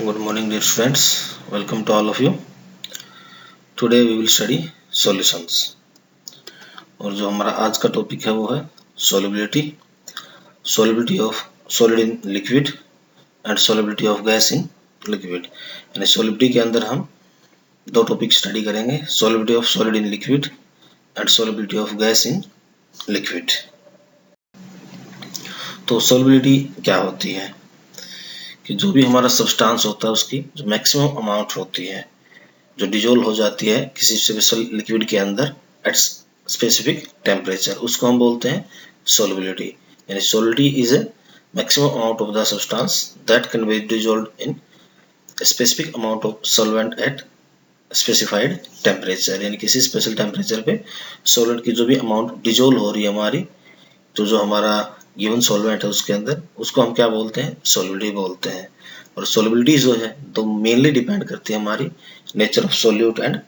Good morning dear students, welcome to all of you. Today we will study solutions और जो हमारा आज का टॉपिक है वो है solubility of solid in liquid and solubility of gas in liquid। यानी solubility के अंदर हम दो टॉपिक स्टडी करेंगे, solubility of solid in liquid and solubility of gas in liquid। तो solubility क्या होती है कि जो भी हमारा सब्सटेंस होता है उसकी जो मैक्सिमम अमाउंट होती है जो डिजोल्व हो जाती है किसी स्पेशल लिक्विड के अंदर एट स्पेसिफिक टेम्परेचर, उसको हम बोलते हैं सोलबिलिटी। यानी solubility is a maximum amount of the substance that can be dissolved in specific amount of solvent eight specified temperature. यानी किसी स्पेशल टेम्परेचर पे सॉल्वेंट की जो भी अमाउंट डिजोल्व हो रही है हमारी जो हमारा गिवन सॉल्वेंट है उसके अंदर, उसको हम क्या बोलते हैं? सोलिबिलिटी बोलते हैं। और सोलिबिलिटी जो है तो मेनली डिपेंड करती है हमारी nature of solute and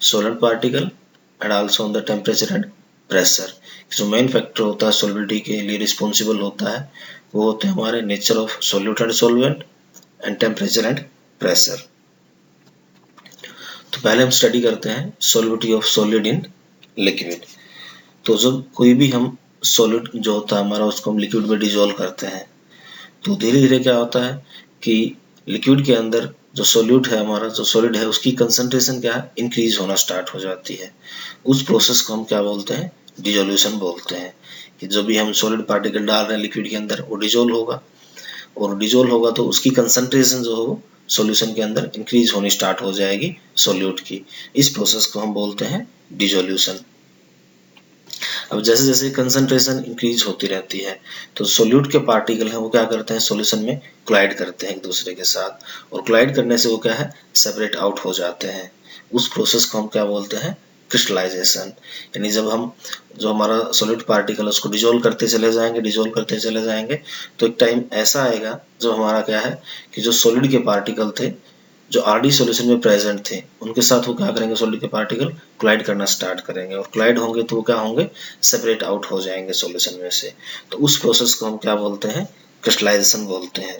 solvent particle and also on the temperature and pressure. जो मेन फैक्टर होता है सोलिबिलिटी के लिए रिस्पॉन्सिबल होता है वो होते हैं हमारे nature of solute and solvent and temperature and pressure. तो पहले हम स्टडी करते हैं solubility of solid in liquid. तो जब कोई भी हम सॉलिड जो होता है हमारा उसको हम लिक्विड में डिजोल्व करते हैं तो धीरे धीरे क्या होता है कि लिक्विड के अंदर जो सॉल्यूट है हमारा जो सॉलिड है उसकी कंसंट्रेशन क्या है? इंक्रीज होना स्टार्ट हो जाती है। उस प्रोसेस को हम क्या बोलते हैं? डिजोल्यूशन बोलते हैं। कि जो भी हम सॉलिड पार्टिकल डाल रहे हैं लिक्विड के अंदर वो डिजोल्व होगा और डिजोल्व होगा तो उसकी कंसंट्रेशन जो हो सॉल्यूशन के अंदर इंक्रीज होनी स्टार्ट हो जाएगी सॉल्यूट की। इस प्रोसेस को हम बोलते हैं डिजोल्यूशन। अब जैसे जैसे कंसंट्रेशन इंक्रीज होती रहती है तो सोल्यूट के पार्टिकल हैं वो क्या करते हैं? सॉल्यूशन में कोलाइड करते हैं एक दूसरे के साथ और कोलाइड करने से वो क्या है? सेपरेट आउट हो जाते हैं। उस प्रोसेस को हम क्या बोलते हैं? क्रिस्टलाइजेशन। यानी जब हम जो हमारा सॉलिड पार्टिकल उसको डिजोल्व करते चले जाएंगे तो एक टाइम ऐसा आएगा जो हमारा क्या है कि जो सॉलिड के पार्टिकल थे जो आरडी सॉल्यूशन में प्रेजेंट थे उनके साथ वो क्या करेंगे? सॉलिड के पार्टिकल कोलाइड करना स्टार्ट करेंगे और कोलाइड होंगे तो वो क्या होंगे? सेपरेट आउट हो जाएंगे सॉल्यूशन में से। तो उस प्रोसेस को हम क्या बोलते हैं? क्रिस्टलाइजेशन बोलते हैं।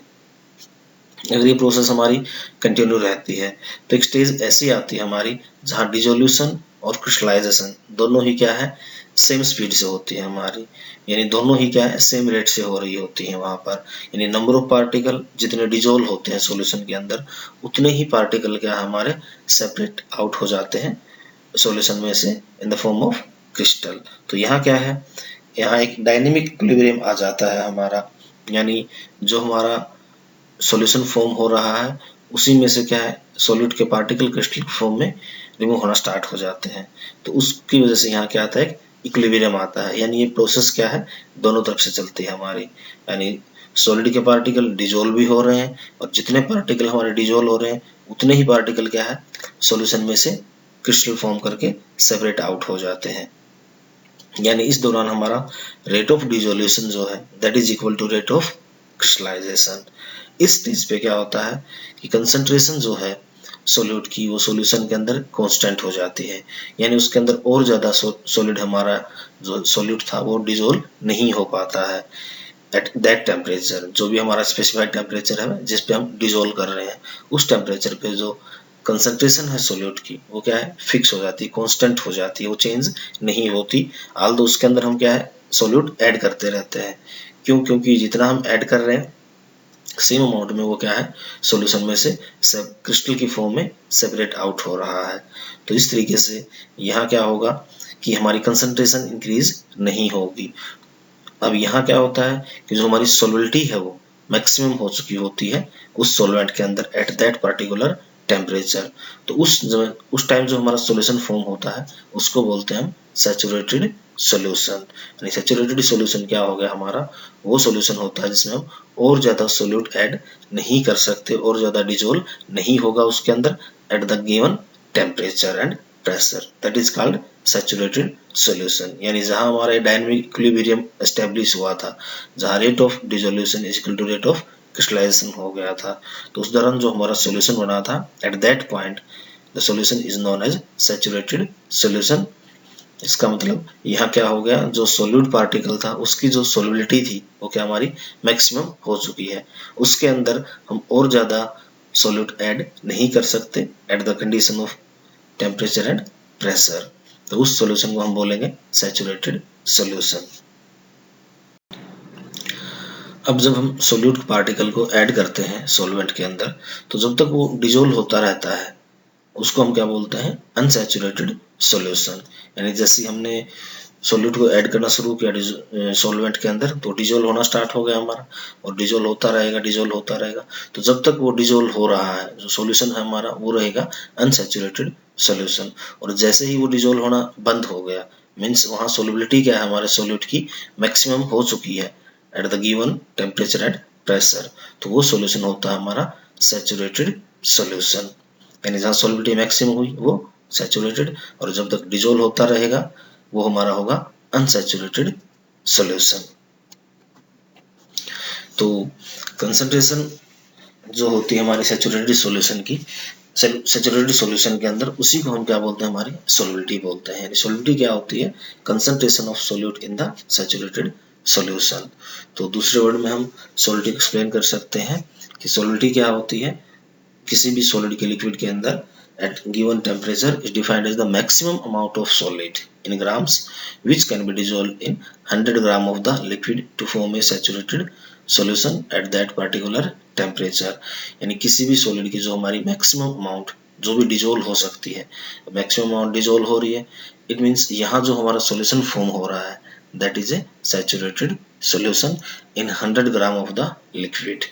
अगर ये प्रोसेस हमारी कंटिन्यू रहती है तो एक स्टेज ऐसी आती है हमारी जहाँ डिजोल्यूशन और क्रिस्टलाइजेशन दोनों ही क्या है? सेम स्पीड से होती है हमारी। यानी दोनों ही क्या है? सेम रेट से हो रही होती है वहां पर। यानी नंबर ऑफ पार्टिकल जितने डिजोल्व होते हैं सॉल्यूशन के अंदर उतने ही पार्टिकल क्या हमारे सेपरेट आउट हो जाते हैं सॉल्यूशन में से in the form of crystal. तो यहाँ क्या है? यहाँ एक डायनेमिक इक्विलिब्रियम आ जाता है हमारा। यानी जो हमारा सॉल्यूशन फॉर्म हो रहा है उसी में से क्या है? सॉल्यूट के पार्टिकल क्रिस्टल फॉर्म में रिमूव होना स्टार्ट हो जाते हैं। तो उसकी वजह से यहाँ क्या आता है? इक्विलिब्रियम आता है। यानी ये प्रोसेस क्या है? दोनों तरफ से चलती है हमारी। यानी सॉलिड के पार्टिकल डिजोल्व भी हो रहे हैं और जितने पार्टिकल हमारे डिजोल्व हो रहे हैं उतने ही पार्टिकल क्या है? सॉल्यूशन में से क्रिस्टल फॉर्म करके सेपरेट आउट हो जाते हैं। यानी इस दौरान हमारा रेट ऑफ डिजोल्यूशन जो है that is equal to rate of crystallisation. इस स्टेज पे क्या होता है कि कंसंट्रेशन जो है सॉल्यूट की वो सॉल्यूशन के अंदर कांस्टेंट हो जाती है। यानी उसके अंदर और ज्यादा सॉलिड हमारा जो सॉल्यूट था वो डिजोल्व नहीं हो पाता है एट दैट टेम्परेचर। जो भी हमारा स्पेसिफाइड टेम्परेचर है जिस पे हम डिजोल्व कर रहे हैं उस टेम्परेचर पे जो कंसंट्रेशन है सॉल्यूट की वो क्या है? फिक्स हो जाती है, कांस्टेंट हो जाती है, वो चेंज नहीं होती। आल्दो उसके अंदर हम क्या है? सॉल्यूट ऐड करते रहते हैं। क्यों? क्योंकि जितना हम ऐड कर रहे हैं सेम अमाउंट में वो क्या है? सॉल्यूशन में से सब क्रिस्टल की फॉर्म में सेपरेट आउट हो रहा है। तो इस तरीके से यहाँ क्या होगा कि हमारी कंसंट्रेशन इंक्रीज नहीं होगी। अब यहाँ क्या होता है कि जो हमारी सॉल्युबिलिटी है वो मैक्सिमम हो चुकी होती है उस सॉल्वेंट के अंदर एट दैट पर्टिकुलर टेम्परेचर। तो उस टाइम जो हमारा सॉल्यूशन फॉर्म होता है उसको बोलते हैं हम सैचुरेटेड सॉल्यूशन। यानी सैचुरेटेड सॉल्यूशन क्या हो गया हमारा? वो सॉल्यूशन होता है जिसमें हम और ज्यादा सॉल्यूट ऐड नहीं कर सकते और ज्यादा डिजोल्व नहीं होगा उसके अंदर at the given temperature and pressure, that is called saturated solution. यानी जहां हमारा डायनामिक इक्विलिब्रियम एस्टेब्लिश हुआ था, जहां rate of dissolution is equal to rate of crystallisation हो गया था, तो उस दौरान जो हमारा सॉल्यूशन बना था at that point the solution is known as saturated solution. इसका मतलब यहाँ क्या हो गया? जो सोल्यूट पार्टिकल था उसकी जो सोल्युबिलिटी थी वो क्या हमारी मैक्सिमम हो चुकी है। उसके अंदर हम और ज्यादा सॉल्यूट ऐड नहीं कर सकते at the condition of temperature and pressure, तो उस सॉल्यूशन को हम बोलेंगे सैचुरेटेड सॉल्यूशन। अब जब हम सोल्यूट पार्टिकल को ऐड करते हैं सॉल्वेंट के अंदर, तो जब तक वो डिजोल्व होता रहता है उसको हम क्या बोलते हैं, अनसैचुरेटेड सॉल्यूशन। यानी जैसे हमने सोल्यूट को ऐड करना शुरू किया सॉल्वेंट के अंदर, तो डिजोल्व होना स्टार्ट हो गया हमारा, और डिजोल्व होता रहेगा, डिजोल्व होता रहेगा। तो जब तक वो डिजोल्व हो रहा है, जो सॉल्यूशन है हमारा वो रहेगा अनसैचुरेटेड सॉल्यूशन। और जैसे ही वो डिजोल्व होना बंद हो गया, मीन्स वहाँ सोल्युबिलिटी क्या है हमारे सोल्यूट की, मैक्सिमम हो चुकी है eight the given temperature and pressure, तो वो सॉल्यूशन होता है हमारा सैचुरेटेड सॉल्यूशन। यानी जहाँ सोल्युबिलिटी मैक्सिमम हुई वो सैचुरेटेड, और जब तक डिजोल्व होता रहेगा वो हमारा होगा अनसैचुरेटेड सॉल्यूशन। तो कंसंट्रेशन जो होती है हमारी सैचुरेटेड सॉल्यूशन की, सैचुरेटेड सॉल्यूशन के अंदर, उसी को हम क्या बोलते हैं, हमारी सोल्युबिलिटी बोलते हैं। यानी सोल्युबिलिटी क्या होती है, concentration of solute in the saturated solution. तो दूसरे वर्ड में हम सोल्युबिलिटी एक्सप्लेन कर सकते हैं कि सोल्युबिलिटी क्या होती है, किसी भी सॉलिड के लिक्विड के अंदर at given temperature is defined as the maximum amount of solid in grams which can be dissolved in 100 gram of the liquid to form a saturated solution at that particular temperature। यानी किसी भी solid की जो हमारी maximum amount जो भी dissolve हो सकती है, मैक्सिमम अमाउंट डिजोल्व हो रही है, इट मीन्स यहाँ जो हमारा सॉल्यूशन फॉर्म हो रहा है that is a saturated solution in 100 gram of the liquid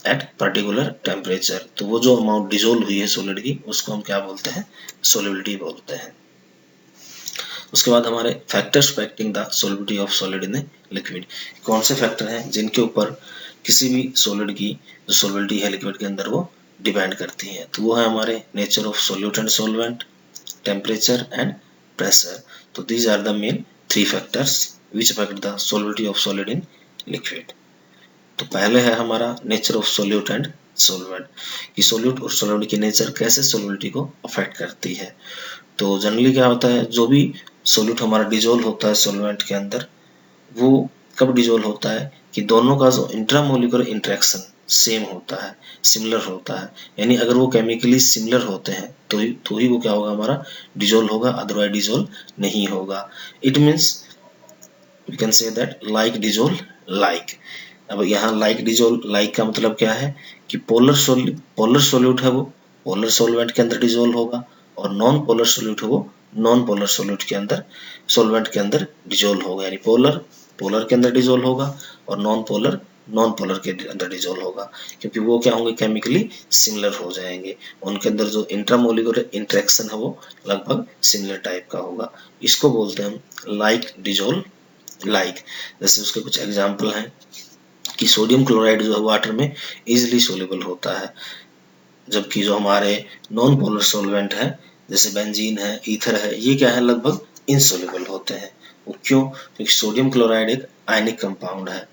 at particular temperature. तो वो जो अमाउंट डिजोल्व हुई है सॉलिड की उसको हम क्या बोलते हैं, सोल्युबिलिटी बोलते हैं। उसके बाद हमारे factors affecting the solubility of solid in liquid, कौन से फैक्टर हैं जिनके ऊपर किसी भी सॉलिड की जो सोल्युबिलिटी है लिक्विड के अंदर वो डिपेंड करती है। तो वो है हमारे nature of solute and solvent, temperature and pressure. तो these are the main 3 factors which affect the solubility of solid in liquid. तो पहले है हमारा nature of solute and solvent, कि सोल्यूट और सॉल्वेंट की नेचर कैसे सोल्युबिलिटी को अफेक्ट करती है। तो जनरली क्या होता है, जो भी सोल्यूट हमारा डिजोल्व होता है सॉल्वेंट के अंदर, वो कब डिजोल्व होता है कि दोनों का जो इंट्रामोलिकुलर इंटरेक्शन सेम होता है, सिमिलर होता है। यानी अगर वो केमिकली सिमिलर होते हैं तो ही वो क्या होगा, हमारा डिजोल्व होगा, अदरवाइज डिजोल्व नहीं होगा। It means we can say that like dissolve like. अब यहाँ लाइक डिजोल्व लाइक का मतलब क्या है कि पोलर सोल्यूट है वो पोलर सॉल्वेंट के अंदर डिजोल्व होगा, और नॉन पोलर सोल्यूट है वो नॉन पोलर सोल्यूट के अंदर सॉल्वेंट के अंदर डिजोल्व होगा। यानी पोलर के अंदर डिजोल्व होगा और नॉन पोलर के अंदर डिजोल्व होगा, क्योंकि वो क्या होंगे, केमिकली सिमिलर हो जाएंगे। उनके अंदर जो इंट्रामोलिकुलर इंटरेक्शन है वो लगभग सिमिलर टाइप का होगा। इसको बोलते हैं हम लाइक डिजोल्व लाइक। जैसे उसके कुछ एग्जाम्पल हैं कि सोडियम क्लोराइड जो है वाटर में इजीली सोल्यूबल होता है, जबकि जो हमारे नॉन पोलर सॉल्वेंट है जैसे बेंजीन है, ईथर है, ये क्या है, लगभग इनसोल्यूबल होते हैं। वो क्यों, क्योंकि सोडियम क्लोराइड एक आयनिक कंपाउंड है,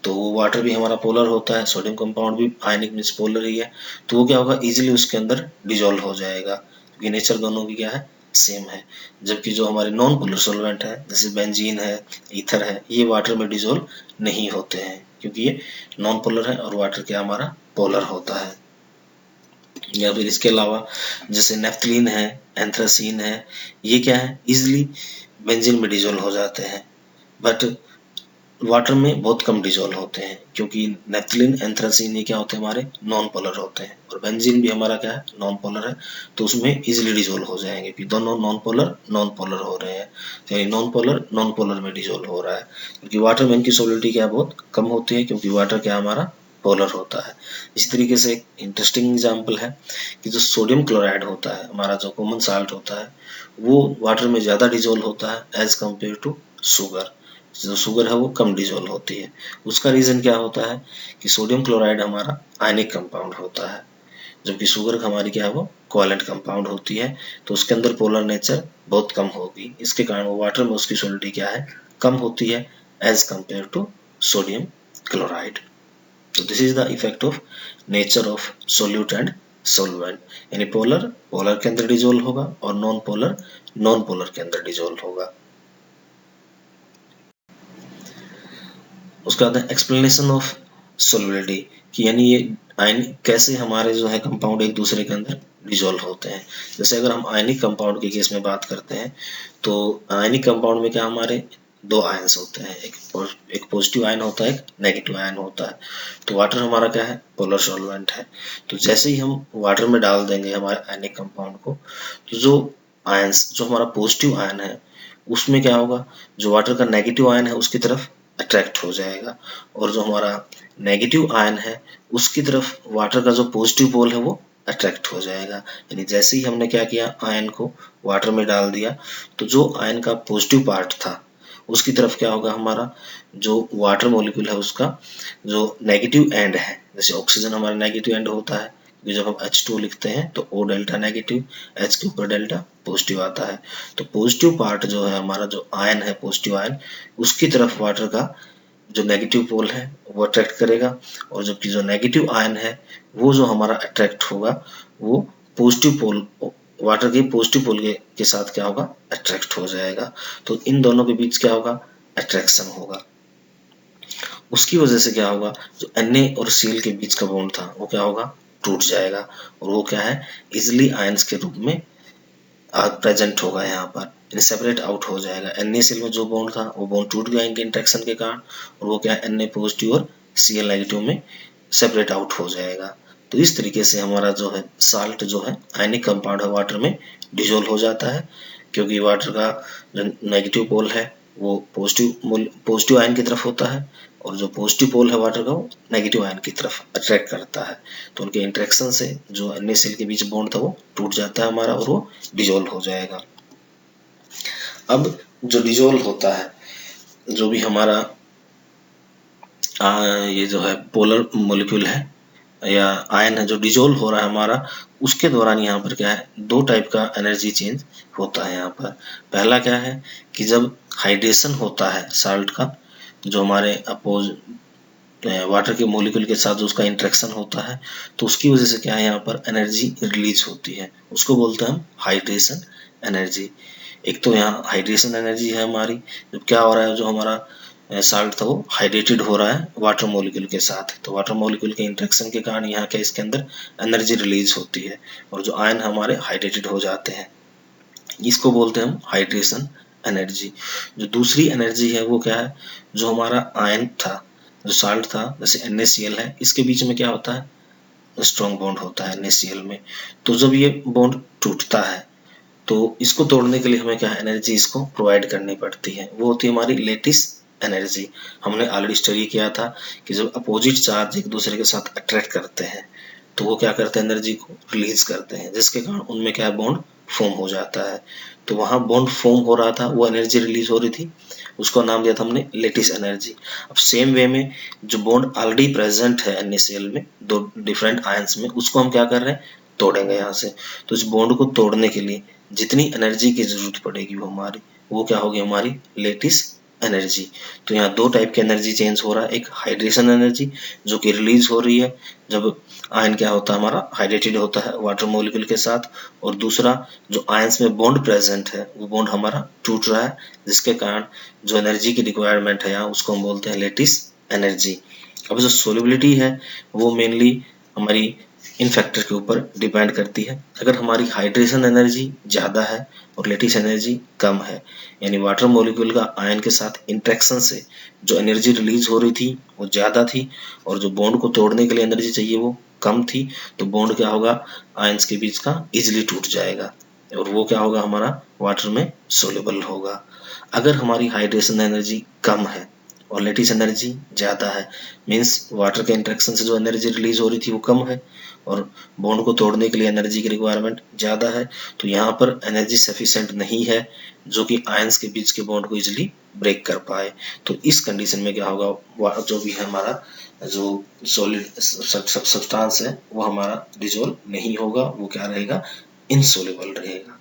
तो वो वाटर भी हमारा पोलर होता है, सोडियम कंपाउंड भी आयनिक मींस पोलर ही है, तो वो क्या होगा, इजीली उसके अंदर डिजोल्व हो जाएगा, क्योंकि नेचर दोनों की क्या है, सेम है। जबकि जो हमारे नॉन पोलर सॉल्वेंट है जैसे बेंजीन है, ईथर है, ये वाटर में डिजोल्व नहीं होते हैं, क्योंकि ये नॉन पोलर है और वाटर क्या हमारा पोलर होता है। या फिर इसके अलावा जैसे नेफ्थलीन है, एंथ्रासीन है, ये क्या है, इजिली बेंजीन में डिजोल्व हो जाते हैं, बट वाटर में बहुत कम डिजोल्व होते हैं, क्योंकि नेफ्थलीन एंथ्रासीन ये क्या होते हैं, हमारे नॉन पोलर होते हैं, और बेंजीन भी हमारा क्या है, नॉन पोलर है, तो उसमें इजीली डिजोल्व हो जाएंगे कि दोनों नॉन पोलर हो रहे हैं, यानी नॉन पोलर में डिजोल्व हो रहा है, क्योंकि वाटर में इनकी सोलिडिटी क्या बहुत कम होती है, क्योंकि वाटर क्या हमारा पोलर होता है। इसी तरीके से एक इंटरेस्टिंग एग्जाम्पल है कि जो सोडियम क्लोराइड होता है, हमारा जो कॉमन साल्ट होता है, वो वाटर में ज़्यादा डिजोल्व होता है एज कम्पेयर टू शुगर। जो शुगर है वो कम डिजोल्व होती है। उसका रीज़न क्या होता है कि सोडियम क्लोराइड हमारा आयनिक कंपाउंड होता है, जबकि शुगर हमारी क्या है, वो कोवैलेंट कंपाउंड होती है, तो उसके अंदर पोलर नेचर बहुत कम होगी, इसके कारण वो वाटर में उसकी सोलिडिटी क्या है, कम होती है as compared to sodium chloride. तो this is the effect of nature of solute and solvent, यानी पोलर के अंदर डिजोल्व होगा और नॉन पोलर के अंदर डिजोल्व होगा। उसके बाद एक्सप्लेनेशन ऑफ सोल्युबिलिटी, कि यानी ये आयन कैसे हमारे जो है कंपाउंड एक दूसरे के अंदर डिजोल्व होते हैं। जैसे अगर हम आयनिक कंपाउंड के केस में बात करते हैं तो आयनिक कंपाउंड में क्या हमारे दो आयंस होते हैं, एक पॉजिटिव आयन होता है, एक नेगेटिव आयन होता है। तो वाटर हमारा क्या है, पोलर सॉल्वेंट है। तो जैसे ही हम वाटर में डाल देंगे हमारे आयनिक कंपाउंड को, तो जो आयंस, जो हमारा पॉजिटिव आयन है उसमें क्या होगा, जो वाटर का नेगेटिव आयन है उसकी तरफ अट्रैक्ट हो जाएगा, और जो हमारा नेगेटिव आयन है उसकी तरफ वाटर का जो पॉजिटिव पोल है वो अट्रैक्ट हो जाएगा। यानी जैसे ही हमने क्या किया, आयन को वाटर में डाल दिया, तो जो आयन का पॉजिटिव पार्ट था उसकी तरफ क्या होगा, हमारा जो वाटर मॉलिक्यूल है उसका जो नेगेटिव एंड है, जैसे ऑक्सीजन हमारा नेगेटिव एंड होता है, जब हम H2 लिखते हैं तो O डेल्टा नेगेटिव, H के ऊपर डेल्टा पॉजिटिव आता है। तो पॉजिटिव पार्ट जो है हमारा, जो आयन है पॉजिटिव आयन, उसकी तरफ वाटर का जो नेगेटिव पोल है वो अट्रैक्ट करेगा, और जबकि जो नेगेटिव आयन है वो जो हमारा अट्रैक्ट होगा वो पॉजिटिव पोल, वाटर के पॉजिटिव पोल के साथ क्या होगा, अट्रैक्ट हो जाएगा। तो इन दोनों के बीच क्या होगा, अट्रैक्शन होगा। उसकी वजह से क्या होगा, जो Na और Cl के बीच का बॉन्ड था वो क्या होगा, टूट जाएगा, और वो क्या है, इजिली आयंस के रूप में प्रेजेंट होगा यहाँ पर, सेपरेट आउट हो जाएगा। NaCl में जो बॉन्ड था वो बॉन्ड टूट गया इनके इंटरेक्शन के कारण, और वो क्या है, Na पॉजिटिव और Cl नेगेटिव में सेपरेट आउट हो जाएगा। तो इस तरीके से हमारा जो है साल्ट जो है आयनिक कंपाउंड है वाटर में डिजोल्व हो जाता है, क्योंकि वाटर का जो नेगेटिव पोल है वो पॉजिटिव आयन की तरफ होता है, और जो पॉजिटिव पोल है वाटर का वो नेगेटिव आयन की तरफ अट्रैक्ट करता है। तो उनके इंटरेक्शन से जो NaCl के बीच बॉन्ड था वो टूट जाता है हमारा, और वो डिजोल्व हो जाएगा। अब जो डिजोल्व होता है, जो भी हमारा ये जो है पोलर मॉलिक्यूल है या आयन है जो डिजोल्व हो रहा है हमारा, उसके दौरान यहाँ पर क्या है, दो टाइप का एनर्जी चेंज होता है यहाँ पर। पहला क्या है कि जब हाइड्रेशन होता है साल्ट का, जो हमारे अपोज वाटर के मॉलिक्यूल के साथ जो उसका इंटरेक्शन होता है, तो उसकी वजह से क्या है, यहाँ पर एनर्जी रिलीज होती है, उसको बोलते हैं हम हाइड्रेशन एनर्जी। एक तो यहाँ हाइड्रेशन एनर्जी है हमारी, जब क्या हो रहा है, जो हमारा साल्ट था वो हाइड्रेटेड हो रहा है वाटर मॉलिक्यूल के साथ, तो वाटर मॉलिक्यूल के इंटरेक्शन के कारण यहाँ क्या इसके अंदर एनर्जी रिलीज होती है, और जो आयन हमारे हाइड्रेटेड हो जाते हैं, इसको बोलते हैं हम हाइड्रेशन एनर्जी। जो दूसरी एनर्जी है वो क्या है, जो हमारा आयन था, जो साल्ट था, जैसे NaCl है, इसके बीच में क्या होता है, स्ट्रॉन्ग बॉन्ड होता है NaCl में। तो जब ये बॉन्ड टूटता है तो इसको तोड़ने के लिए हमें क्या एनर्जी इसको प्रोवाइड करनी पड़ती है, वो होती है हमारी लेटिस एनर्जी। हमने ऑलरेडी स्टडी किया था कि जब अपोजिट चार्ज एक दूसरे के साथ अट्रैक्ट करते हैं तो वो क्या करते हैं, एनर्जी को रिलीज करते हैं, जिसके कारण उनमें क्या बॉन्ड फॉर्म हो जाता है। तो वहां बॉन्ड फॉर्म हो रहा था, वो एनर्जी रिलीज हो रही थी, उसको नाम दिया था हमने लेटिस एनर्जी। अब सेम वे में जो बॉन्ड ऑलरेडी प्रेजेंट है NaCl में दो डिफरेंट आयंस में, उसको हम क्या कर रहे हैं, तोड़ेंगे यहाँ से। तो इस बॉन्ड को तोड़ने के लिए जितनी एनर्जी की जरूरत पड़ेगी वो क्या होगी, हमारी लेटिस एनर्जी। तो यहाँ दो टाइप की एनर्जी चेंज हो रहा है, एक हाइड्रेशन एनर्जी जो कि रिलीज हो रही है जब आयन क्या होता है हमारा हाइड्रेटेड होता है वाटर मॉलिक्यूल के साथ, और दूसरा जो आयंस में बॉन्ड प्रेजेंट है वो बॉन्ड हमारा टूट रहा है, जिसके कारण जो एनर्जी की रिक्वायरमेंट है यहाँ उसको हम बोलते हैं लेटिस एनर्जी। अब जो सोलिबिलिटी है वो मेनली हमारी इन फैक्टर के ऊपर डिपेंड करती है। अगर हमारी हाइड्रेशन एनर्जी ज़्यादा है और लेटिस एनर्जी कम है, यानी वाटर मॉलिक्यूल का आयन के साथ इंटरेक्शन से जो एनर्जी रिलीज हो रही थी वो ज़्यादा थी, और जो बॉन्ड को तोड़ने के लिए एनर्जी चाहिए वो कम थी, तो बॉन्ड क्या होगा, आयंस के बीच का इजिली टूट जाएगा, और वो क्या होगा, हमारा वाटर में सोल्यूबल होगा। अगर हमारी हाइड्रेशन एनर्जी कम है और लेटिस एनर्जी ज़्यादा है, मीन्स वाटर के इंटरेक्शन से जो एनर्जी रिलीज हो रही थी वो कम है और बॉन्ड को तोड़ने के लिए एनर्जी की रिक्वायरमेंट ज़्यादा है, तो यहाँ पर एनर्जी सफिशिएंट नहीं है जो कि आयंस के बीच के बॉन्ड को इजिली ब्रेक कर पाए। तो इस कंडीशन में क्या होगा, जो भी है हमारा जो सॉलिड सब्सटेंस है वो हमारा डिजोल्व नहीं होगा, वो क्या रहेगा, इनसोल्युबल रहेगा।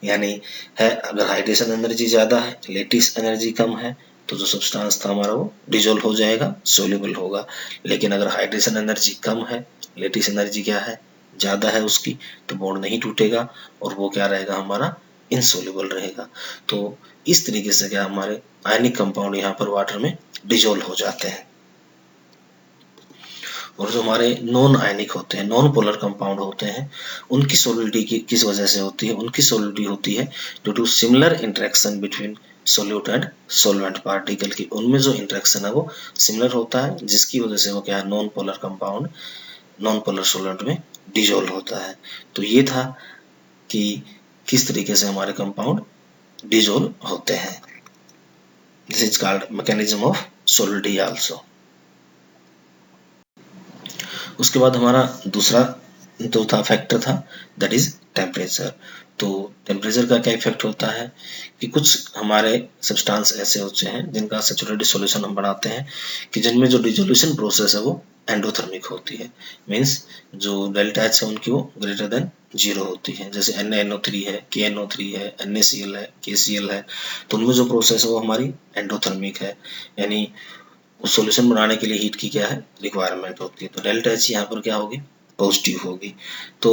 यानी है अगर हाइड्रेशन एनर्जी ज़्यादा है, लेटिस एनर्जी कम है, तो जो सब्सटेंस था हमारा वो डिजोल्व हो जाएगा, सोल्यूबल होगा। लेकिन अगर हाइड्रेशन एनर्जी कम है, लेटिस एनर्जी क्या है, ज़्यादा है उसकी, तो बॉन्ड नहीं टूटेगा और वो क्या रहेगा, हमारा इनसोल्यूबल रहेगा। तो इस तरीके से क्या हमारे आयनिक कंपाउंड यहाँ पर वाटर में डिजोल्व हो जाते हैं। और जो हमारे नॉन आयनिक होते हैं, नॉन पोलर कंपाउंड होते हैं, उनकी सोलिडिटी किस वजह से होती है? उनकी सोलिडिटी होती है due to similar interaction between solute and solvent particle की। उनमें जो इंटरेक्शन है वो सिमिलर होता है, जिसकी वजह से वो क्या है, non polar compound non polar सोल्वेंट में डिजोल्व होता है। तो ये था कि किस तरीके से हमारे कंपाउंड डिजोल्व होते हैं। This is called mechanism of solidity also. उसके बाद हमारा दूसरा जो था फैक्टर था, दैट इज टेम्परेचर। तो टेम्परेचर का क्या इफेक्ट होता है कि कुछ हमारे सब्सटेंस ऐसे होते हैं जिनका सैचुरेटेड सॉल्यूशन हम बनाते हैं कि जिनमें जो डिसोल्यूशन प्रोसेस है वो एंडोथर्मिक होती है। मींस जो डेल्टा एच है उनकी वो ग्रेटर देन 0 होती है। जैसे NaNO3 है, KNO3 है, NaCl है, KCl है, तो उनमें जो प्रोसेस है वो हमारी एंडोथर्मिक है, यानी उस सॉल्यूशन बनाने के लिए हीट की क्या है, रिक्वायरमेंट होती है। तो डेल्टा एच यहाँ पर क्या होगी, पॉजिटिव होगी। तो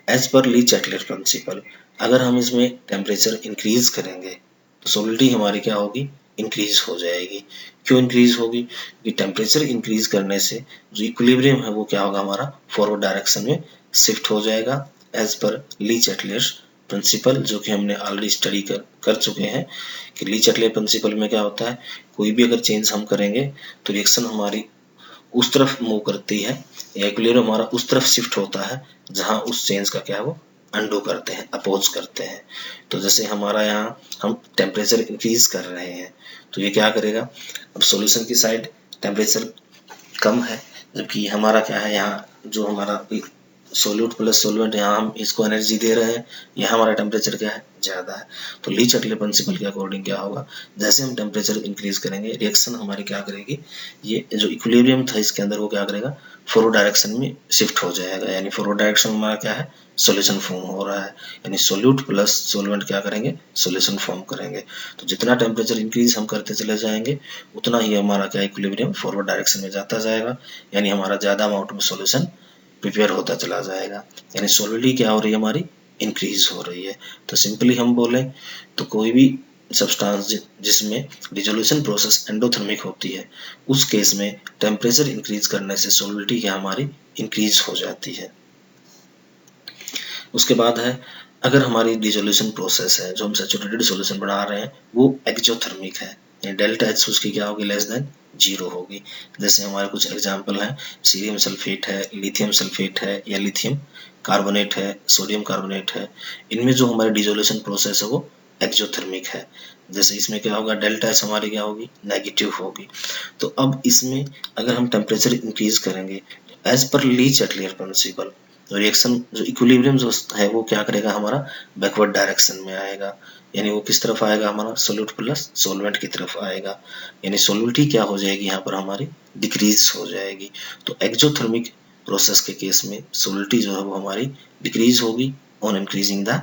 एज पर ली चैटलेट प्रिंसिपल, अगर हम इसमें टेम्परेचर इंक्रीज करेंगे तो सोलिडिटी हमारी क्या होगी, इंक्रीज हो जाएगी। क्यों इंक्रीज होगी? कि टेम्परेचर इंक्रीज करने से जो इक्विलिब्रियम है वो क्या होगा, हमारा फॉरवर्ड डायरेक्शन में शिफ्ट हो जाएगा एज पर ली चैटलेट प्रिंसिपल, जो कि हमने ऑलरेडी स्टडी कर चुके हैं कि ली चैटलेट प्रिंसिपल में क्या होता है, कोई भी अगर चेंज हम करेंगे तो रिएक्शन हमारी उस तरफ मूव करती है, या इक्विलिब्रियम हमारा उस तरफ शिफ्ट होता है जहां उस चेंज का क्या है वो अंडू करते हैं, अपोज करते हैं। तो जैसे हमारा यहाँ हम टेम्परेचर इंक्रीज कर रहे हैं तो ये क्या करेगा, अब सॉल्यूशन की साइड टेम्परेचर कम है, जबकि हमारा क्या है, यहाँ जो हमारा सोल्यूट प्लस सोलवेंट, यहाँ हम इसको एनर्जी दे रहे हैं, यहाँ हमारा टेम्परेचर क्या है, ज़्यादा है। तो ली चैटलेट प्रिंसिपल के अकॉर्डिंग क्या होगा, जैसे हम टेम्परेचर इंक्रीज करेंगे रिएक्शन हमारी क्या करेगी, ये जो इक्विलिब्रियम था इसके अंदर वो क्या करेगा, फॉरवर्ड डायरेक्शन में शिफ्ट हो जाएगा। यानी फॉरवर्ड डायरेक्शन में हमारा क्या है, सॉल्यूशन फॉर्म हो रहा है, यानी सोल्यूट प्लस सोलवेंट क्या करेंगे, सॉल्यूशन फॉर्म करेंगे। तो जितना टेम्परेचर इंक्रीज हम करते चले जाएंगे उतना ही हमारा क्या, इक्विलिब्रियम फॉरवर्ड डायरेक्शन में जाता जाएगा, यानी हमारा ज़्यादा अमाउंट में सॉल्यूशन प्रिपेयर होता चला जाएगा, यानी सोलिडिटी क्या हो रही है, हमारी इंक्रीज हो रही है। तो सिंपली हम बोलें तो कोई भी सब्सटेंस जिसमें डिसोल्यूशन प्रोसेस एंडोथर्मिक होती है उस केस में टेम्परेचर इंक्रीज करने से सोलिडिटी क्या हमारी इंक्रीज हो जाती है। उसके बाद है, अगर हमारी डिसोल्यूशन प्रोसेस है जो हम सैचुरेटेड सॉल्यूशन बना रहे हैं वो एक्सोथर्मिक है, डेल्टा एच उसकी क्या होगी, लेस देन 0 होगी। जैसे हमारे कुछ एग्जांपल हैं, सीरियम सल्फेट है, लिथियम सल्फेट है, या लिथियम कार्बोनेट है, सोडियम कार्बोनेट है। इनमें जो हमारी डिसोल्यूशन प्रोसेस है वो एक्सोथर्मिक है। जैसे इसमें क्या होगा, डेल्टा एच हमारी क्या होगी, नेगेटिव होगी। तो अब इसमें अगर हम टेम्परेचर इंक्रीज करेंगे एज पर ली चैटलेट प्रिंसिपल, तो रिएक्शन जो इक्विलिब्रियम जो है वो क्या करेगा, हमारा बैकवर्ड डायरेक्शन में आएगा, यानी वो किस तरफ आएगा, हमारा सोल्यूट प्लस सोलवेंट की तरफ आएगा, यानी सोलिडिटी क्या हो जाएगी, यहाँ पर हमारी डिक्रीज हो जाएगी। तो एक्सोथर्मिक प्रोसेस के केस में सोलिडिटी जो है वो हमारी डिक्रीज होगी ऑन इंक्रीजिंग द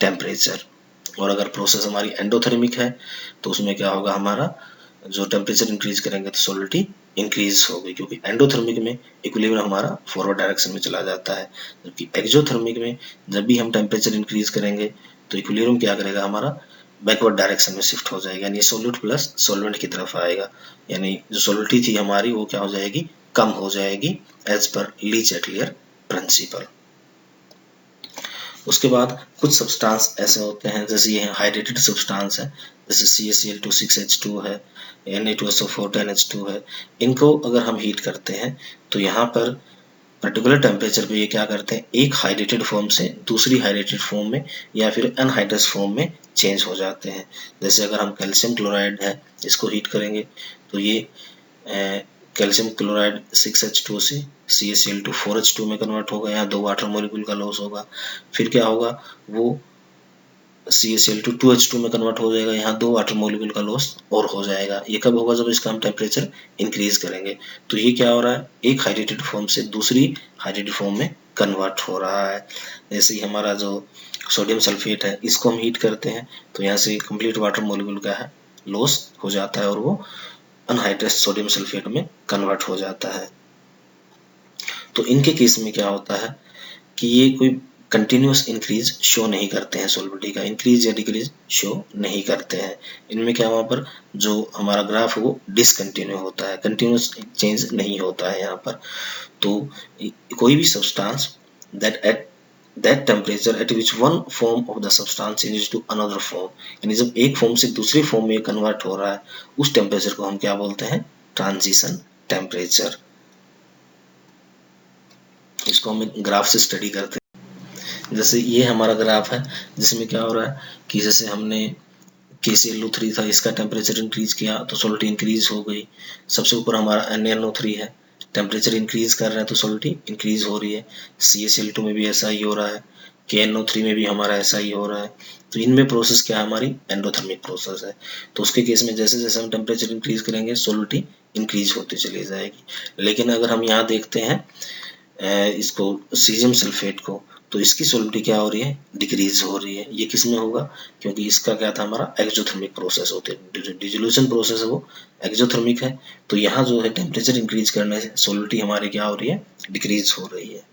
टेम्परेचर। और अगर प्रोसेस हमारी एंडोथर्मिक है तो उसमें क्या होगा, हमारा जो टेम्परेचर इंक्रीज करेंगे तो सोलिडिटी इंक्रीज होगी, क्योंकि एंडोथर्मिक में इक्विलिब्रियम हमारा फॉरवर्ड डायरेक्शन में चला जाता है, जबकि एक्सोथर्मिक में जब भी हम टेम्परेचर इंक्रीज करेंगे तो इक्विलिब्रियम क्या करेगा, हमारा बैकवर्ड डायरेक्शन में शिफ्ट हो जाएगा, यानी सोल्यूट प्लस सोलवेंट की तरफ आएगा, यानी जो सोलिडिटी थी हमारी वो क्या हो जाएगी, कम हो जाएगी एज पर ली चैटलेट प्रिंसिपल। उसके बाद कुछ सब्सटेंस ऐसे होते हैं, जैसे ये हाइड्रेटेड सब्सटेंस है, जैसे CaCl2 है, Na2SO4 10H2 है। इनको अगर हम हीट करते हैं तो यहाँ पर पर्टिकुलर टेम्परेचर पे ये क्या करते हैं, एक हाइड्रेटेड फॉर्म से दूसरी हाइड्रेटेड फॉर्म में या फिर अनहाइड्रस फॉर्म में चेंज हो जाते हैं। जैसे अगर हम कैल्शियम क्लोराइड है इसको हीट करेंगे तो ये कैल्शियम क्लोराइड 6H2 से CaCl2 4H2 में कन्वर्ट होगा, यहाँ 2 वाटर मॉलिक्यूल का लॉस होगा। फिर क्या होगा, वो CaCl2 2H2 में कन्वर्ट हो जाएगा, यहाँ 2 वाटर मॉलिक्यूल का लॉस और हो जाएगा। ये कब होगा, जब इसका हम टेम्परेचर इंक्रीज करेंगे। तो ये क्या हो रहा है, एक हाइड्रेटेड फॉर्म से दूसरी हाइड्रेटेड फॉर्म में कन्वर्ट हो रहा है। जैसे ही हमारा जो सोडियम सल्फेट है इसको हम हीट करते हैं तो यहाँ से कंप्लीट वाटर मॉलिक्यूल का है लॉस हो जाता है और वो अनहाइड्रस सोडियम सल्फेट में कन्वर्ट हो जाता है। तो इनके केस में क्या होता है कि ये कोई कंटिन्यूस इंक्रीज शो नहीं करते हैं, सॉलिबिलिटी का इंक्रीज या डिक्रीज शो नहीं करते हैं। इनमें क्या वहाँ पर जो हमारा ग्राफ है वो डिसकंटिन्यू होता है, कंटिन्यूस चेंज नहीं होता है यहाँ पर। तो कोई भी substance that at that temperature at which one form of the substance changes to another form, यानी जब एक फॉर्म से दूसरी फॉर्म में कन्वर्ट हो रहा है उस टेम्परेचर को हम क्या बोलते हैं, ट्रांजिशन टेम्परेचर। इसको हम ग्राफ से स्टडी करते हैं। जैसे ये हमारा ग्राफ है जिसमें क्या हो रहा है कि जैसे हमने KClO3 था, इसका टेम्परेचर इंक्रीज किया तो सॉलिडिटी इंक्रीज हो गई। सबसे ऊपर हमारा NaNO3 है, टेम्परेचर इंक्रीज कर रहे हैं तो सॉलिडिटी इंक्रीज हो रही है। CaCl2 में भी ऐसा ही हो रहा है, KNO3 में भी हमारा ऐसा ही हो रहा है। तो इनमें प्रोसेस क्या है, हमारी एंडोथर्मिक प्रोसेस है। तो उसके केस में जैसे जैसे हम टेम्परेचर इंक्रीज करेंगे सॉलिडिटी इंक्रीज होती चली जाएगी। लेकिन अगर हम यहाँ देखते हैं इसको सीजियम सल्फेट को, तो इसकी सॉलिडिटी क्या हो रही है, डिक्रीज हो रही है। ये किस में होगा, क्योंकि इसका क्या था, हमारा एक्सोथर्मिक प्रोसेस होती है, डिसोल्यूशन प्रोसेस है वो एक्सोथर्मिक है। तो यहाँ जो है टेम्परेचर इंक्रीज करने से सॉलिडिटी हमारी क्या हो रही है, डिक्रीज हो रही है।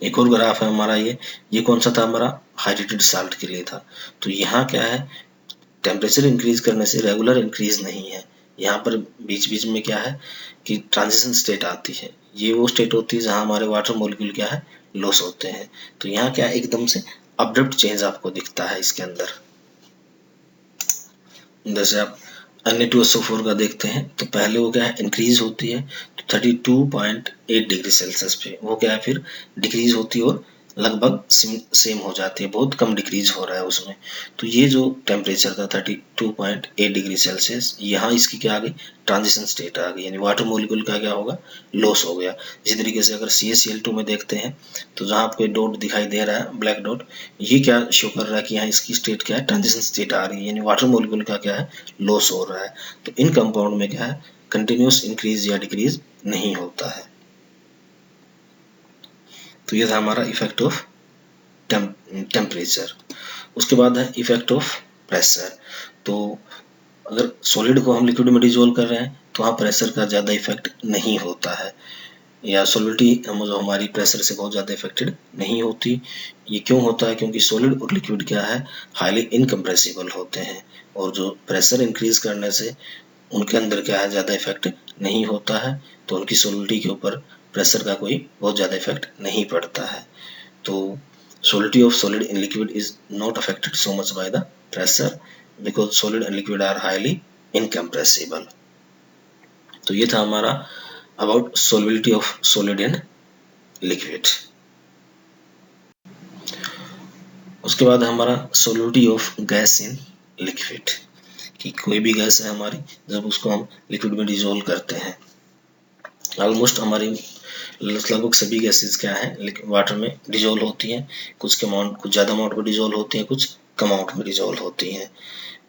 एक और ग्राफ है हमारा, ये कौन सा था, हमारा हाइड्रेटेड साल्ट के लिए था। तो यहाँ क्या है, टेम्परेचर इंक्रीज करने से रेगुलर इंक्रीज नहीं है, यहाँ पर बीच बीच में क्या है कि ट्रांजिशन स्टेट आती है। ये वो स्टेट होती है जहाँ हमारे वाटर मॉलिक्यूल क्या है, लॉस होते हैं। तो यहाँ क्या एकदम से अब्रप्ट चेंज आपको दिखता है इसके अंदर। जैसे आप Na2SO4 का देखते हैं तो पहले वो क्या है, इंक्रीज होती है तो 32.8 डिग्री सेल्सियस पे, वो क्या है फिर डिक्रीज होती है और लगभग सेम हो जाती है, बहुत कम डिक्रीज हो रहा है उसमें। तो ये जो टेम्परेचर था 32.8 डिग्री सेल्सियस, यहाँ इसकी क्या आ गई, ट्रांजिशन स्टेट आ गई, यानी वाटर मॉलिक्यूल का क्या होगा, लॉस हो गया। इसी तरीके से अगर CaCl2 में देखते हैं तो जहाँ आपको डॉट दिखाई दे रहा है, ब्लैक डॉट, ये क्या शो कर रहा है कि यहाँ इसकी स्टेट क्या है, ट्रांजिशन स्टेट आ रही है, यानी वाटर मॉलिक्यूल का क्या है, लॉस हो रहा है। तो इन कंपाउंड में क्या है, कंटिन्यूस इंक्रीज या डिक्रीज नहीं होता है। तो ये था हमारा इफेक्ट ऑफ टेम्परेचर। उसके बाद है इफेक्ट ऑफ प्रेशर। तो अगर सॉलिड को हम लिक्विड में डिजोल्व कर रहे हैं तो वहाँ प्रेशर का ज़्यादा इफेक्ट नहीं होता है, या सॉलिडिटी जो हमारी प्रेशर से बहुत ज़्यादा इफेक्टेड नहीं होती। ये क्यों होता है, क्योंकि सॉलिड और लिक्विड क्या है, हाईली इनकम्प्रेसिबल होते हैं, और जो प्रेशर इंक्रीज करने से उनके अंदर क्या है, ज़्यादा इफेक्ट नहीं होता है। तो उनकी सॉलिडिटी के ऊपर प्रेशर का कोई बहुत ज़्यादा इफेक्ट नहीं पड़ता है। तो solidity of solid in liquid is not affected so much by the pressure because solid and liquid are highly incompressible. तो ये था हमारा about solubility of solid in liquid. उसके बाद हमारा solubility of gas in liquid, कि कोई भी गैस है हमारी, जब उसको हम लिक्विड में डिजोल्व करते हैं, ऑलमोस्ट हमारी लगभग सभी गैसेस क्या है, लेकिन वाटर में डिजोल्व होती हैं। कुछ ज़्यादा अमाउंट में डिजोल्व होती हैं, कुछ कम अमाउंट में डिजोल्व होती हैं।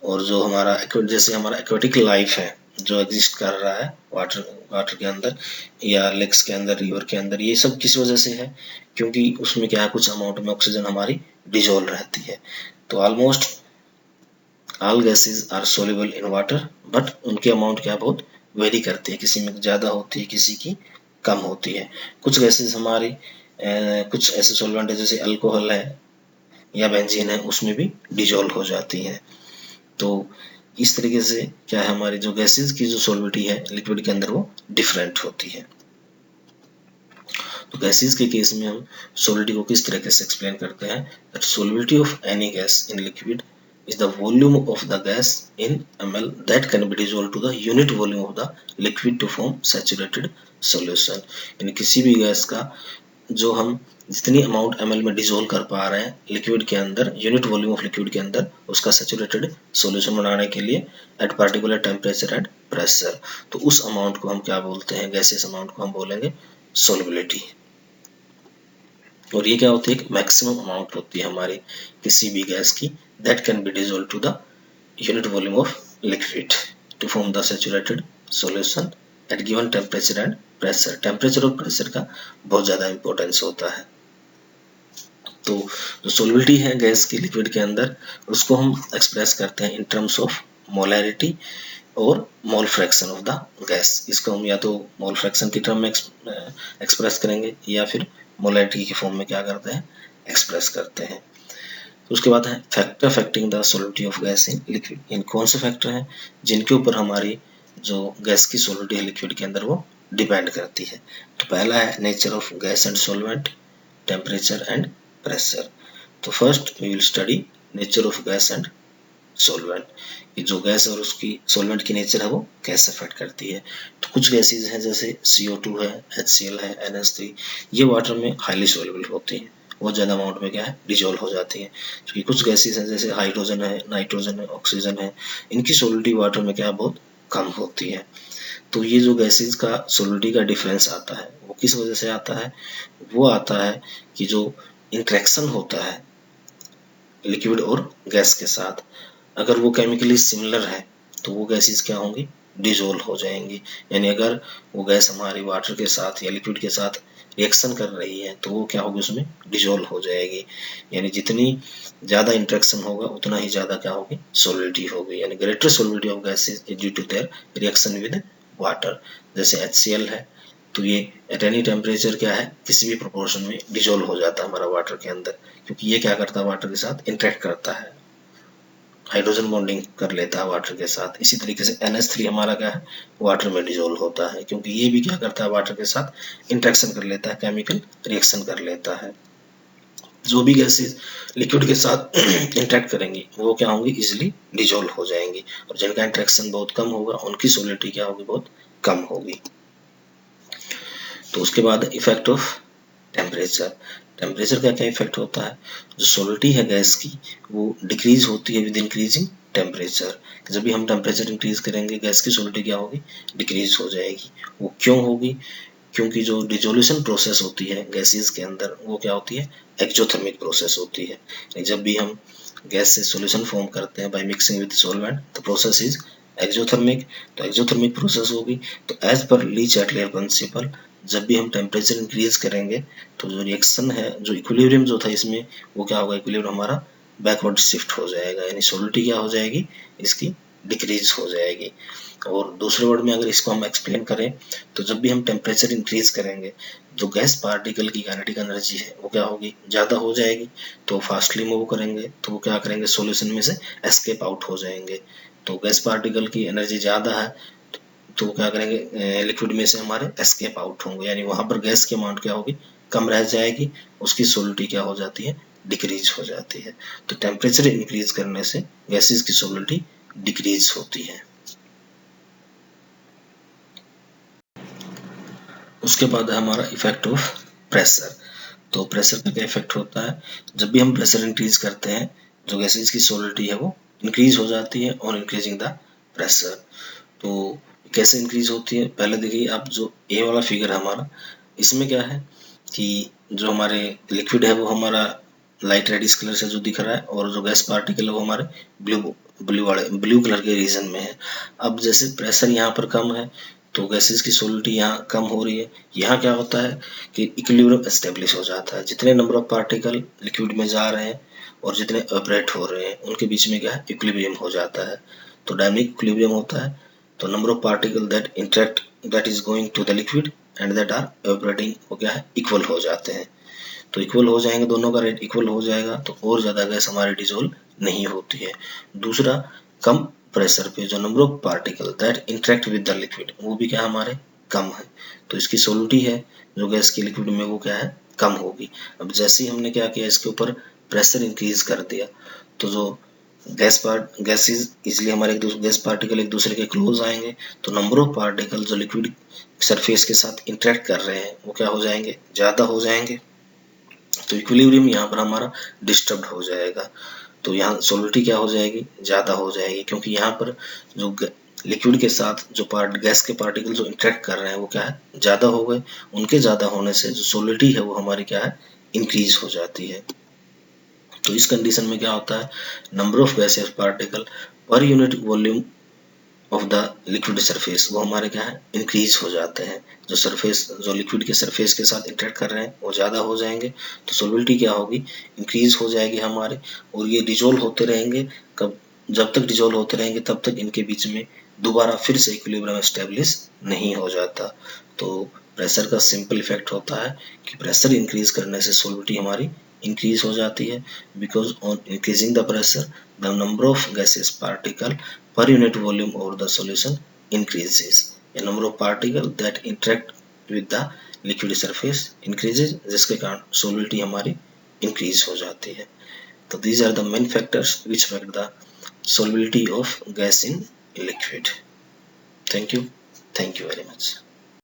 और जो हमारा जैसे हमारा एक्वेटिक लाइफ है जो एग्जिस्ट कर रहा है वाटर के अंदर या लेक्स के अंदर, रिवर के अंदर, ये सब किस वजह से है, क्योंकि उसमें क्या है, कुछ अमाउंट में ऑक्सीजन हमारी डिजोल्व रहती है। तो almost all gases are soluble in water, but उनकी अमाउंट क्या बहुत वेरी करती है, किसी में ज़्यादा होती है, किसी की कम होती है। कुछ गैसेस हमारी कुछ ऐसे सॉल्वेंट है जैसे अल्कोहल है या बेंजीन है, उसमें भी डिजोल्व हो जाती है। तो इस तरीके से क्या है, हमारी जो गैसेस की जो सॉल्विटी है लिक्विड के अंदर वो डिफरेंट होती है। तो गैसेस के केस में हम सॉलिडिटी को किस तरीके से एक्सप्लेन करते हैं, that solubility of any gas in liquid is the volume of the gas in ml that can be dissolved to the unit volume of the liquid to form saturated solution। यानी किसी भी gas का जो हम जितनी amount ml में dissolve कर पा रहे हैं लिक्विड के अंदर, यूनिट वॉल्यूम ऑफ लिक्विड के अंदर, उसका सैचुरेटेड सॉल्यूशन बनाने के लिए eight particular temperature and pressure, तो उस अमाउंट को हम क्या बोलते हैं, गैसेस अमाउंट को हम बोलेंगे सॉल्युबिलिटी। और ये क्या होती है, एक मैक्सिमम अमाउंट होती है हमारी किसी भी गैस की, that can be dissolved to the unit volume of liquid to form the saturated solution at given temperature and pressure। Temperature और प्रेशर का बहुत ज़्यादा इंपॉर्टेंस होता है। तो जो सॉल्युबिलिटी है गैस की लिक्विड के अंदर, उसको हम एक्सप्रेस करते हैं इन टर्म्स ऑफ मोलैरिटी और mole fraction of the gas. इसको हम या तो मोल फ्रैक्शन की टर्म में एक्सप्रेस करेंगे या फिर मोलैरिटी के फॉर्म में क्या करते हैं, एक्सप्रेस करते हैं। उसके बाद है factor affecting the solubility of gas in liquid. इन कौन से फैक्टर हैं जिनके ऊपर हमारी जो गैस की सॉलिडिटी है लिक्विड के अंदर वो डिपेंड करती है। तो पहला है nature of gas and solvent, temperature and pressure. तो first we will study nature of gas and solvent, कि जो गैस और उसकी सॉल्वेंट की नेचर है वो कैसे अफेक्ट करती है। तो कुछ गैसेज हैं जैसे CO2 है, HCl है, NH3, ये वाटर में हाईली सॉल्युबल होती हैं, बहुत ज़्यादा अमाउंट में क्या है डिजोल्व हो जाती हैं। क्योंकि कुछ गैसेज हैं जैसे हाइड्रोजन है, नाइट्रोजन है, ऑक्सीजन है, इनकी सॉलिडिटी वाटर में क्या बहुत कम होती है। तो ये जो गैसेज का सॉलिडिटी का डिफरेंस आता है वो किस वजह से आता है, वो आता है कि जो इंटरेक्शन होता है लिक्विड और गैस के साथ, अगर वो केमिकली सिमिलर है तो वो गैसेज क्या होंगी, डिजोल्व हो जाएंगी। यानी अगर वो गैस हमारी वाटर के साथ या लिक्विड के साथ रिएक्शन कर रही है तो वो क्या होगी, उसमें डिजोल्व हो जाएगी। यानी जितनी ज़्यादा इंटरेक्शन होगा उतना ही ज़्यादा क्या होगी, सॉलिडिटी होगी। यानी greater solidity of gases is due to their reaction with water. जैसे HCl है तो ये एट एनी टेम्परेचर क्या है, किसी भी प्रोपोर्शन में डिजोल्व हो जाता है हमारा वाटर के अंदर, क्योंकि ये क्या करता है, वाटर के साथ इंटरेक्ट करता है, हाइड्रोजन बॉन्डिंग कर लेता है वाटर के साथ। इसी तरीके से NH3 हमारा क्या है, वाटर में डिजोल्व होता है, क्योंकि ये भी क्या करता है, वाटर के साथ इंटरेक्शन कर लेता है, केमिकल रिएक्शन कर लेता है। जो भी गैसेज लिक्विड के साथ इंटरेक्ट करेंगी वो क्या होंगी, इजिली डिजोल्व हो जाएंगी, और जिनका इंटरेक्शन बहुत कम होगा उनकी सॉलिडिटी क्या होगी, बहुत कम होगी। तो उसके बाद इफेक्ट ऑफ टेम्परेचर। टेम्परेचर का क्या इफेक्ट होता है, जो सॉलिडिटी है गैस की वो डिक्रीज होती है विद इंक्रीजिंग टेम्परेचर। जब भी हम टेम्परेचर इंक्रीज करेंगे गैस की सॉलिडिटी क्या होगी, डिक्रीज हो जाएगी। वो क्यों होगी, क्योंकि जो डिजोल्यूशन प्रोसेस होती है गैसेस के अंदर वो क्या होती है, एक्जोथर्मिक प्रोसेस होती है। जब भी हम गैस से सॉल्यूशन फॉर्म करते हैं by mixing with solvent, the process is exothermic. तो एक्जोथर्मिक प्रोसेस होगी। तो एज पर ली चैटलियर प्रिंसिपल, जब भी हम टेम्परेचर इंक्रीज करेंगे तो जो रिएक्शन है, जो इक्विलिब्रियम जो था इसमें, वो क्या होगा, इक्विलिब्रियम हमारा बैकवर्ड शिफ्ट हो जाएगा, यानी सॉलिडिटी क्या हो जाएगी, इसकी डिक्रीज हो जाएगी। और दूसरे वर्ड में अगर इसको हम एक्सप्लेन करें तो जब भी हम टेम्परेचर इंक्रीज करेंगे जो गैस पार्टिकल की काइनेटिक एनर्जी है वो क्या होगी, ज़्यादा हो जाएगी। तो फास्टली मूव करेंगे तो वो क्या करेंगे, सॉल्यूशन में से एस्केप आउट हो जाएंगे। तो गैस पार्टिकल की एनर्जी ज़्यादा है तो क्या करेंगे, लिक्विड में से हमारे एस्केप आउट होंगे, यानी वहाँ पर गैस की अमाउंट क्या होगी, कम रह जाएगी, उसकी सॉलिडिटी क्या हो जाती है, डिक्रीज हो जाती है। तो टेम्परेचर इंक्रीज करने से गैसेस की सॉलिडिटी डिक्रीज होती है। उसके बाद है हमारा इफेक्ट ऑफ प्रेशर। तो प्रेशर का क्या इफेक्ट होता है, जब भी हम प्रेशर इंक्रीज करते हैं जो गैसेज की सॉलिडिटी है वो इंक्रीज हो जाती है और इंक्रीजिंग द प्रेशर। तो कैसे इंक्रीज होती है, पहले देखिए आप जो ए वाला फिगर है हमारा, इसमें क्या है कि जो हमारे लिक्विड है वो हमारा लाइट रेडिश कलर से जो दिख रहा है, और जो गैस पार्टिकल है वो हमारे ब्लू कलर के रीजन में है। अब जैसे प्रेशर यहाँ पर कम है तो गैसेस की सॉलिडिटी यहाँ कम हो रही है। यहाँ क्या होता है कि इक्विलिब्रियम एस्टेब्लिश हो जाता है, जितने नंबर ऑफ पार्टिकल लिक्विड में जा रहे हैं और जितने ऑपरेट हो रहे हैं उनके बीच में क्या है, इक्विलिब्रियम हो जाता है। तो डायनामिक इक्विलिब्रियम होता है। तो number of particle that interact that is going to the liquid and that are operating, वो क्या है, इक्वल हो जाते हैं। तो इक्वल हो जाएंगे, दोनों का रेट इक्वल हो जाएगा तो और ज़्यादा गैस हमारी डिजोल्व नहीं होती है। दूसरा, कम प्रेशर पे जो number of particle that interact with the liquid वो भी क्या हमारे कम है, तो इसकी सॉलिडिटी है जो गैस की लिक्विड में वो क्या है, कम होगी। अब जैसे ही हमने क्या किया, इसके ऊपर प्रेशर इंक्रीज कर दिया तो जो गैसेज इसलिए हमारे गैस पार्टिकल एक दूसरे के क्लोज आएंगे, तो नंबर ऑफ पार्टिकल जो लिक्विड सरफेस के साथ इंटरेक्ट कर रहे हैं वो क्या हो जाएंगे, ज़्यादा हो जाएंगे। तो इक्विलिब्रियम यहाँ पर हमारा डिस्टर्ब हो जाएगा। तो यहाँ सॉलिडिटी क्या हो जाएगी, ज़्यादा हो जाएगी, क्योंकि यहाँ पर जो लिक्विड के साथ जो गैस के पार्टिकल जो इंटरेक्ट कर रहे हैं वो क्या है, ज़्यादा हो गए। उनके ज़्यादा होने से जो सॉलिडिटी है वो हमारी क्या है, इंक्रीज हो जाती है। तो इस कंडीशन में क्या होता है, number of gaseous particle per unit volume of the liquid surface वो हमारे क्या है, इंक्रीज हो जाते हैं। जो सरफेस जो लिक्विड के सरफेस के साथ इंटरेक्ट कर रहे हैं वो ज़्यादा हो जाएंगे, तो सॉल्युबिलिटी क्या होगी, इंक्रीज हो जाएगी हमारे, और ये डिजोल्व होते रहेंगे। कब, जब तक डिजोल्व होते रहेंगे तब तक इनके बीच में दोबारा फिर से इक्विलिब्रियम एस्टेब्लिश नहीं हो जाता। तो प्रेशर का सिंपल इफेक्ट होता है कि प्रेशर इंक्रीज करने से सॉल्युबिलिटी हमारी इंक्रीज हो जाती है, because on increasing the pressure the number of gases particle per unit volume of the solution increases, a number of particles that interact with the liquid surface increases, जिसके कारण solubility हमारी increase हो जाती है। तो these are the main factors which affect the solubility of gas in liquid. Thank you very much.